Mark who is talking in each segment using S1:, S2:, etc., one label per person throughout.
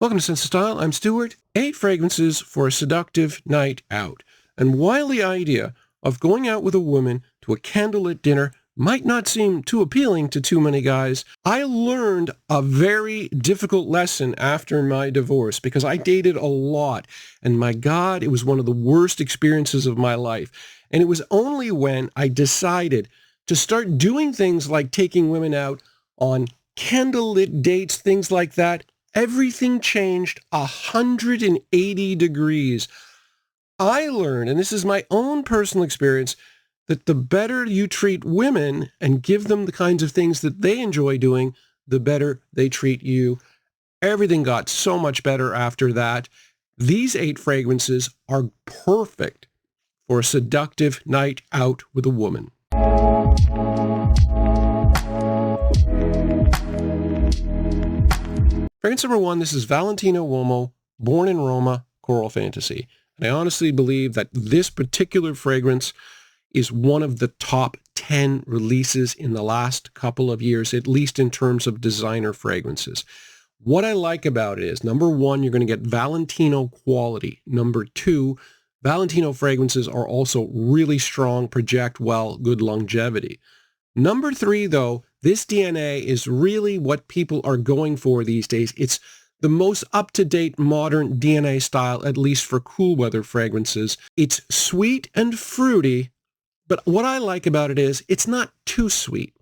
S1: Welcome to Sense of Style. I'm Stuart. 8 fragrances for a seductive night out. And while the idea of going out with a woman to a candlelit dinner might not seem too appealing to too many guys, I learned a very difficult lesson after my divorce because I dated a lot. And my God, it was one of the worst experiences of my life. And it was only when I decided to start doing things like taking women out on candlelit dates, things like that, everything changed 180 degrees. I learned, and this is my own personal experience, that the better you treat women and give them the kinds of things that they enjoy doing, the better they treat you. Everything got so much better after that. These 8 fragrances are perfect for a seductive night out with a woman. Fragrance number 1, this is Valentino Wo, Born in Roma, Coral Fantasy. And I honestly believe that this particular fragrance is one of the top 10 releases in the last couple of years, at least in terms of designer fragrances. What I like about it is, number 1, you're going to get Valentino quality. Number 2, Valentino fragrances are also really strong, project well, good longevity. Number 3, though, this DNA is really what people are going for these days. It's the most up-to-date modern DNA style, at least for cool weather fragrances. It's sweet and fruity, but what I like about it is it's not too sweet.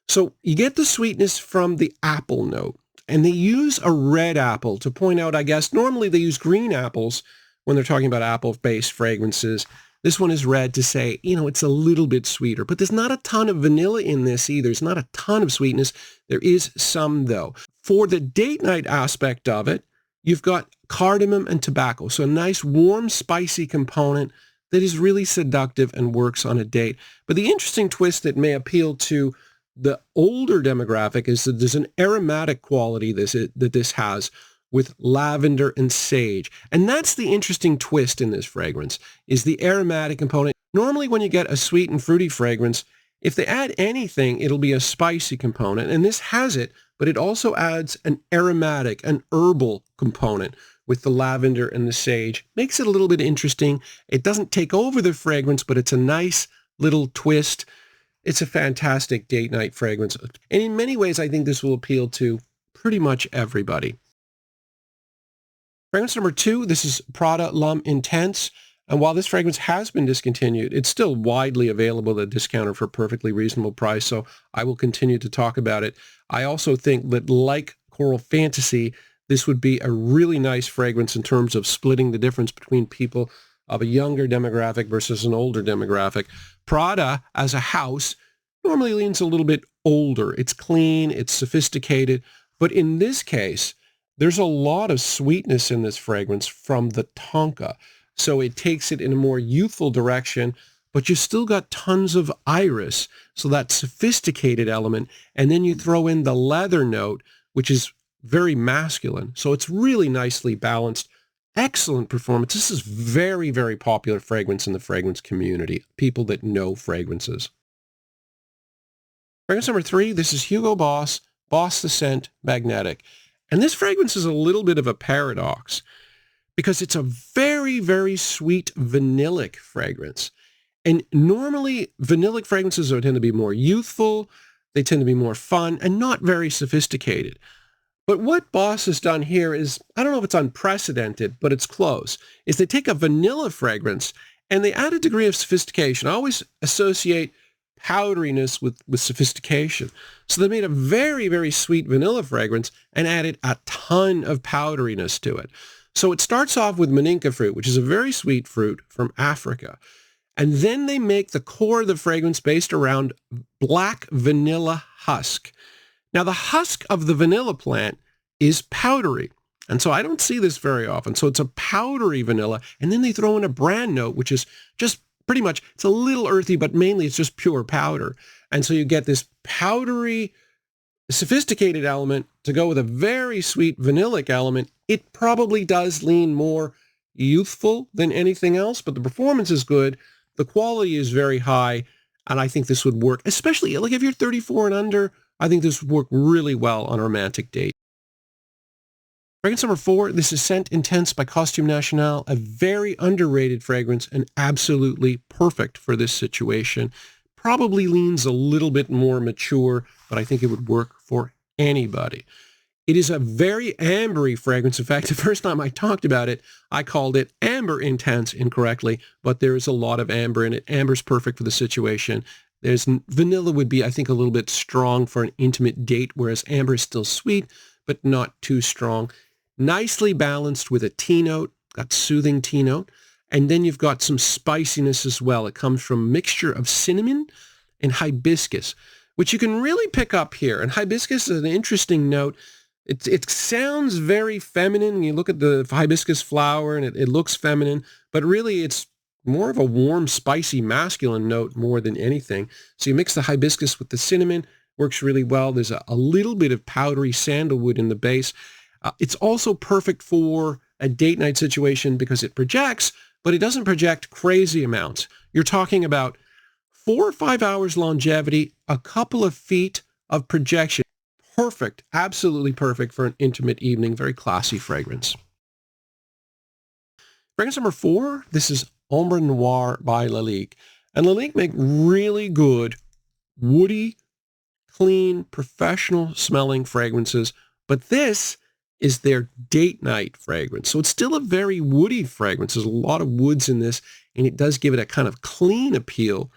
S1: So you get the sweetness from the apple note, and they use a red apple to point out, I guess, normally they use green apples when they're talking about apple-based fragrances. This one is red to say, it's a little bit sweeter, but there's not a ton of vanilla in this either. There's not a ton of sweetness. There is some, though. For the date night aspect of it, you've got cardamom and tobacco. So a nice, warm, spicy component that is really seductive and works on a date. But the interesting twist that may appeal to the older demographic is that there's an aromatic quality that this has, with lavender and sage. And that's the interesting twist in this fragrance, is the aromatic component. Normally when you get a sweet and fruity fragrance, if they add anything, it'll be a spicy component. And this has it, but it also adds an aromatic, an herbal component with the lavender and the sage. Makes it a little bit interesting. It doesn't take over the fragrance, but it's a nice little twist. It's a fantastic date night fragrance. And in many ways, I think this will appeal to pretty much everybody. Fragrance number 2, this is Prada Lum Intense. And while this fragrance has been discontinued, it's still widely available at a discounter for a perfectly reasonable price, so I will continue to talk about it. I also think that, like Coral Fantasy, this would be a really nice fragrance in terms of splitting the difference between people of a younger demographic versus an older demographic. Prada, as a house, normally leans a little bit older. It's clean, it's sophisticated, but in this case, there's a lot of sweetness in this fragrance from the tonka. So it takes it in a more youthful direction, but you still got tons of iris, so that sophisticated element. And then you throw in the leather note, which is very masculine. So it's really nicely balanced. Excellent performance. This is very, very popular fragrance in the fragrance community, people that know fragrances. Fragrance number 3, this is Hugo Boss the Scent Magnetic. And this fragrance is a little bit of a paradox because it's a very, very sweet vanillic fragrance. And normally vanillic fragrances tend to be more youthful, they tend to be more fun, and not very sophisticated. But what Boss has done here is, I don't know if it's unprecedented, but it's close, is they take a vanilla fragrance and they add a degree of sophistication. I always associate powderiness with sophistication. So they made a very, very sweet vanilla fragrance and added a ton of powderiness to it. So it starts off with maninka fruit, which is a very sweet fruit from Africa. And then they make the core of the fragrance based around black vanilla husk. Now, the husk of the vanilla plant is powdery. And so I don't see this very often. So it's a powdery vanilla. And then they throw in a brand note, which is just pretty much, it's a little earthy, but mainly it's just pure powder. And so you get this powdery, sophisticated element to go with a very sweet vanillic element. It probably does lean more youthful than anything else, but the performance is good. The quality is very high, and I think this would work, especially like if you're 34 and under. I think this would work really well on a romantic date. Fragrance number 4, this is Scent Intense by Costume National, a very underrated fragrance and absolutely perfect for this situation. Probably leans a little bit more mature, but I think it would work for anybody. It is a very ambery fragrance. In fact, the first time I talked about it, I called it Amber Intense incorrectly, but there is a lot of amber in it. Amber's perfect for the situation. Vanilla would be, I think, a little bit strong for an intimate date, whereas amber is still sweet, but not too strong. Nicely balanced with a tea note, got soothing tea note, and then you've got some spiciness as well. It comes from a mixture of cinnamon and hibiscus, which you can really pick up here. And hibiscus is an interesting note. It sounds very feminine when you look at the hibiscus flower, and it looks feminine, but really it's more of a warm, spicy, masculine note more than anything. So you mix the hibiscus with the cinnamon, works really well. There's a little bit of powdery sandalwood in the base. It's also perfect for a date night situation because it projects, but it doesn't project crazy amounts. You're talking about 4 or 5 hours longevity, a couple of feet of projection. Perfect, absolutely perfect for an intimate evening. Very classy fragrance. Fragrance number 4, this is Ombre Noire by Lalique. And Lalique make really good, woody, clean, professional smelling fragrances, but this is their date night fragrance. So it's still a very woody fragrance. There's a lot of woods in this, and it does give it a kind of clean appeal.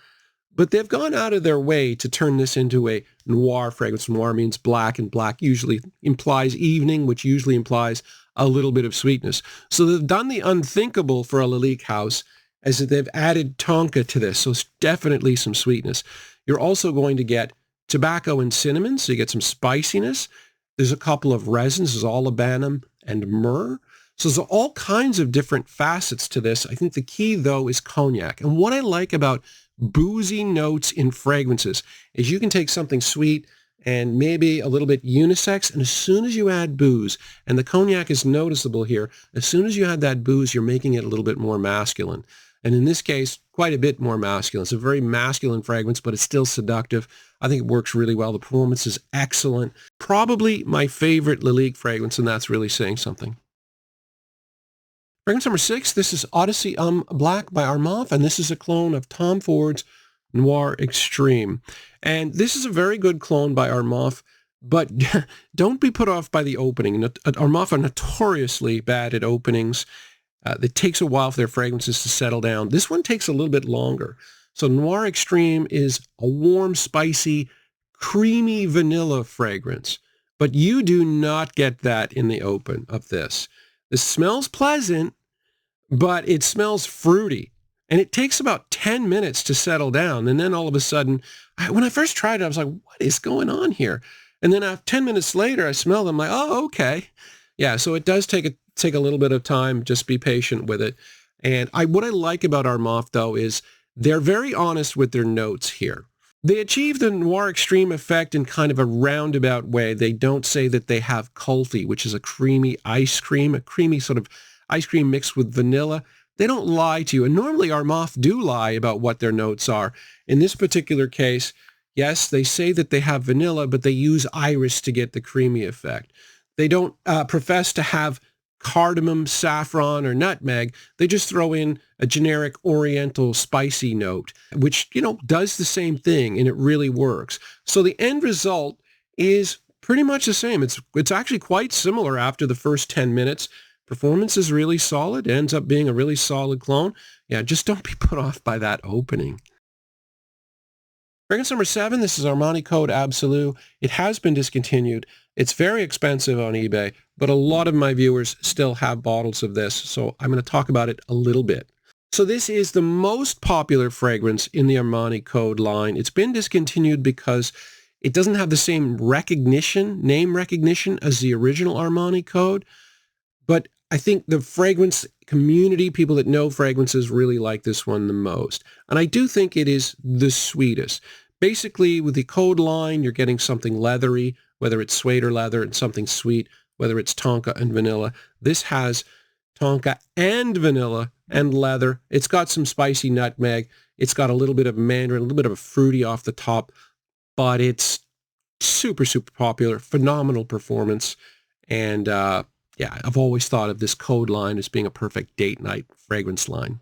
S1: But they've gone out of their way to turn this into a noir fragrance. Noir means black, and black usually implies evening, which usually implies a little bit of sweetness. So they've done the unthinkable for a Lalique house, as that they've added tonka to this. So it's definitely some sweetness. You're also going to get tobacco and cinnamon, so you get some spiciness. There's a couple of resins. There's olibanum and myrrh. So there's all kinds of different facets to this. I think the key, though, is cognac. And what I like about boozy notes in fragrances is you can take something sweet and maybe a little bit unisex, and as soon as you add booze, and the cognac is noticeable here, as soon as you add that booze, you're making it a little bit more masculine. And in this case, quite a bit more masculine. It's a very masculine fragrance, but it's still seductive. I think it works really well. The performance is excellent. Probably my favorite Lalique fragrance, and that's really saying something. Fragrance number 6, this is Odyssey Black by Armaf, and this is a clone of Tom Ford's Noir Extreme. And this is a very good clone by Armaf, but don't be put off by the opening. Armaf are notoriously bad at openings. It takes a while for their fragrances to settle down. This one takes a little bit longer. So Noir Extreme is a warm, spicy, creamy vanilla fragrance. But you do not get that in the open of this. This smells pleasant, but it smells fruity. And it takes about 10 minutes to settle down. And then all of a sudden, when I first tried it, I was like, what is going on here? And then 10 minutes later, I smelled it. I'm like, oh, okay. Yeah, so it does take a little bit of time. Just be patient with it. And what I like about Armaf, though, is they're very honest with their notes here. They achieve the Noir Extreme effect in kind of a roundabout way. They don't say that they have kulfi, which is a creamy ice cream, a creamy sort of ice cream mixed with vanilla. They don't lie to you. And normally Armaf do lie about what their notes are. In this particular case, yes, they say that they have vanilla, but they use iris to get the creamy effect. They don't profess to have cardamom, saffron, or nutmeg. They just throw in a generic oriental spicy note, which, does the same thing, and it really works. So the end result is pretty much the same. It's actually quite similar after the first 10 minutes. Performance is really solid. It ends up being a really solid clone. Yeah, just don't be put off by that opening. Fragrance number 7, this is Armani Code Absolu. It has been discontinued. It's very expensive on eBay, but a lot of my viewers still have bottles of this, so I'm going to talk about it a little bit. So this is the most popular fragrance in the Armani Code line. It's been discontinued because it doesn't have the same name recognition as the original Armani Code, but I think the fragrance community, people that know fragrances, really like this one the most. And I do think it is the sweetest. Basically, with the Code line, you're getting something leathery, whether it's suede or leather, and something sweet, whether it's tonka and vanilla. This has tonka and vanilla and leather. It's got some spicy nutmeg. It's got a little bit of mandarin, a little bit of a fruity off the top, but it's super, super popular, phenomenal performance. And yeah, I've always thought of this Code line as being a perfect date night fragrance line.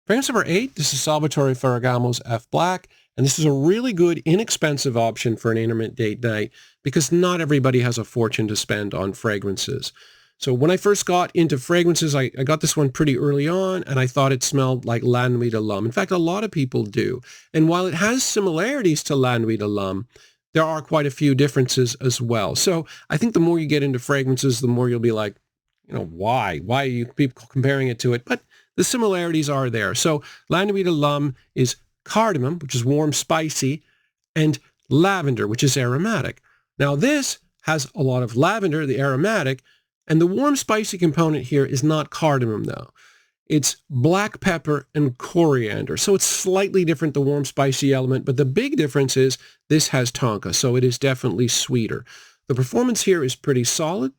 S1: Fragrance number 8, this is Salvatore Ferragamo's F Black, and this is a really good, inexpensive option for an intimate date night because not everybody has a fortune to spend on fragrances. So when I first got into fragrances, I got this one pretty early on, and I thought it smelled like La Nuit de l'Homme. In fact, a lot of people do. And while it has similarities to La Nuit de l'Homme, there are quite a few differences as well. So I think the more you get into fragrances, the more you'll be like, why? Why are you people comparing it to it? But the similarities are there. So La Nuit de l'Homme is cardamom, which is warm, spicy, and lavender, which is aromatic. Now this has a lot of lavender, the aromatic, and the warm, spicy component here is not cardamom, though. It's black pepper and coriander. So it's slightly different, the warm, spicy element, but the big difference is this has tonka, so it is definitely sweeter. The performance here is pretty solid.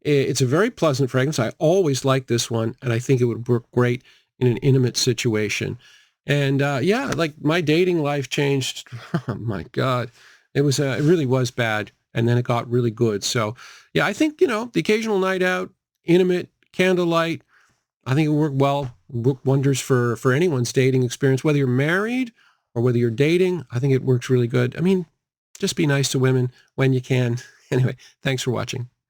S1: It's a very pleasant fragrance. I always like this one, and I think it would work great in an intimate situation. And yeah, like my dating life changed. Oh my God. It really was bad. And then it got really good. So yeah, I think, the occasional night out, intimate, candlelight, I think it worked well, worked wonders for anyone's dating experience, whether you're married or whether you're dating. I think it works really good. I mean, just be nice to women when you can. Anyway, thanks for watching.